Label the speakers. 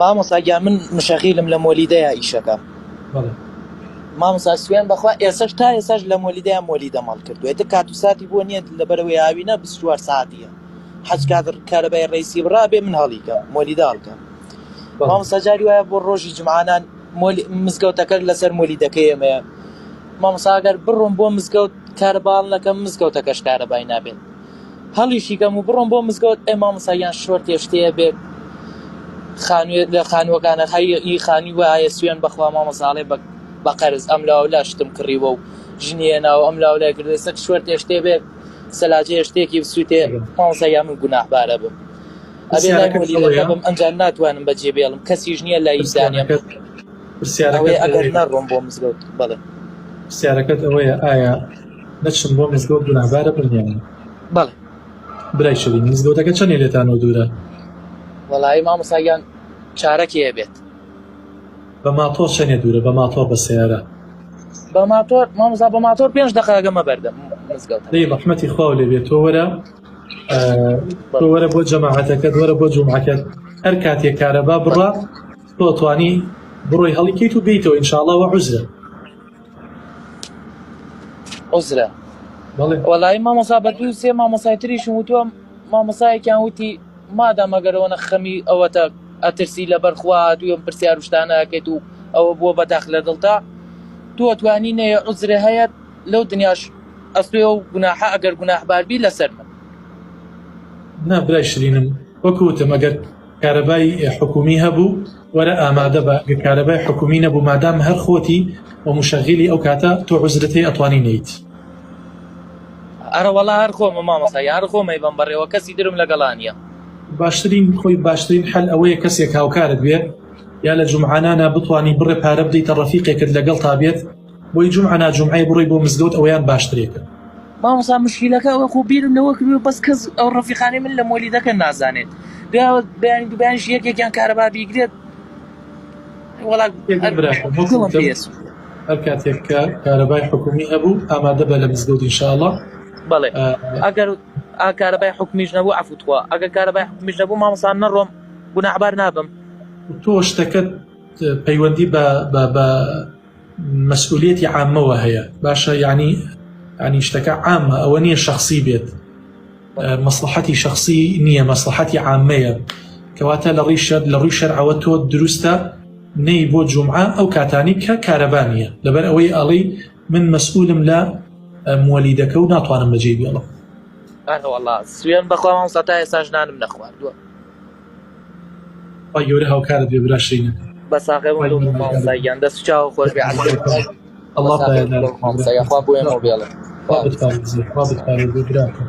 Speaker 1: مامۆستا من مشەغیلم لە مۆلیدەیە ئیشەکە. مامۆستا سوێن بەخوا ئێسش تا ئێساش لە مۆلیدەیە مۆلیدە ماڵ کردوێتە کات و ساتی بۆ نییە لەبەرەوەی ئاوینە 24 ساعتیە حەج کاتر کارەبای ڕێیسی بڕابێ من هەڵیکە مۆلیدە هەڵکەم. مامۆستا جاری وایە بۆ ڕۆژی جمعانان مزگەوتەکە لەسەر مۆلیدەکەی ئێمەیە. مامۆستا ئەگەر بڕۆم بۆ مزگەوت کارەباڵ نەکەم مزگەوتەکەش کارەبای نابێت هەڵیشیکەم و بڕۆم بۆ مزگەوت ئێ مامۆستا یان شۆر تێشتەیە بێت خانوێت لە خانوەکانە هەیە خانی وایە سوێن بەخوا مامۆستاڵێ بە قەرز ئەم لاولا شتم کڕیوە و ژنیێناوە ئەم لاولای کردێ سەر شوێر تێشتێ بێت سەلاجێ شتێکی بسووتێ مامۆستا یا من گوناحبارە بم ئەبێ لای مۆلیدەکە بم ئەنجام ناتوانم بەجێ بێڵم کەسیش نییە لای ئیسانیم ئەوەی ئەگەر نەڕۆم بۆ مزگەوت بەڵێ
Speaker 2: پرسیارەکەت ئەوەیە ئایا نەچم بۆ مزگەوت گوناحبارە بنیان؟
Speaker 1: بەڵێ
Speaker 2: برای شەوی مزگەوتەکە چەندێ لێتانەوە دوورە؟
Speaker 1: وەڵایی مامۆستایان چارەکێ بێت
Speaker 2: بە ماتۆر چەندێ دوورە؟ بە ماتۆر بە سیارە؟
Speaker 1: بە ماتۆر مامۆستا بە ماتۆر 5 دقەگەمە بەردەم مزگەوت
Speaker 2: دەی ڕەحمەتی خوا لێ بێت تۆ وەرە بۆ جەماعەتەکەت وەرە بۆ جومعەکەت هەر کاتێک کارەبا بڕا تۆ توانی بڕۆی هەڵیکەیت و بیتەوە ئینشاءڵڵا وە عوزرە
Speaker 1: عوزرە وەڵایی مامۆستا بە دوو سێ مامۆستای تریشم وتووە مامۆستایەکیان وتی مادام ئەگەرەوە خەمی ئەوەتە ئەترسی لەبەر خوا هاتوویە پرسیار و شتانە ئەکەیت و ئەوە بووە بەداخ لە دڵتا تۆ توانی نەیە عوزرە هەیە لەو دنیاش ئەستوێ و گوناحە ئەگەر گوناحباربی لەسەر من
Speaker 2: نا برای شرینم وەکوتم ئەگەر کارەبای حکومی هەبوو وەرە ئامادە بە کارەبای حکومی نەبوو مادام هەر خۆتی و مشەغیلی ئەو کاتە تۆ عوزرت هەیە ئەتوانی نەیت.
Speaker 1: ئەرە وەڵا هەر خۆمە مامۆستا هەر خۆمەی بەم بەڕێوە کەسی درم لەگەڵا نییە.
Speaker 2: باشترین حل ئەوەیە کەسێک هاوکارت بێت یا لە جومعانانە بتوانی بڕێ پارە بدەیتە ڕەفیقێکت لەگەڵ تا بێت بۆی جومعە جومعەی بڕۆی بۆ مزگەوت ئەویان باشترێکە.
Speaker 1: مامۆستا مشکلەکە ئەوە خۆ بیرم لەوە کردووە بەس کەس ئەو ڕەفیقانی من لە مۆلیدەکە نازانێت بەیانیش یەکێکیان کارەبا بیگرێت وەڵا
Speaker 2: هەر کاتێک کە کارەبای حکومی هەبوو ئامادە بە لە مزگەوت ئینشاءڵڵا.
Speaker 1: بەڵێ ئەگەر کارەبای حکومیش نەبوو عەفوتخوا ئەگەر کارەبای حکومیش نەبوو مامۆستا نەڕۆم گوناحبار نابم.
Speaker 2: تۆ شتەکەت پەیوەندی بە مەسئولیەتی عامەوە هەیە باشە ینی شتەکە عامە ئەوە نییە شخصی بێت مەسلحەتی شخصی نییە مەسلحەتی عامەیە کەواتە لە ڕووی شەرعەوە تۆ دروستە نەی بۆ جومعە ئەو کاتانی کە کارەبا نییە لەبەر ئەوەی ئەڵێی من مەسئولم لە مۆلیدەکە و ناتوانم بەجێ بێڵم.
Speaker 1: وەڵا سوێن بەخوا مامۆستا تا ئێستا ژنانم نەخواردووە.
Speaker 2: خوا گەورە هاوکارت بێ براشینە
Speaker 1: بە ساقێ مامۆستایان دەست و چاوە خۆش بێ
Speaker 2: الله
Speaker 1: خوا بۆ ئێمە بێڵێ
Speaker 2: خوا بتپارێزێ خوا بتپارێزێ براکەم.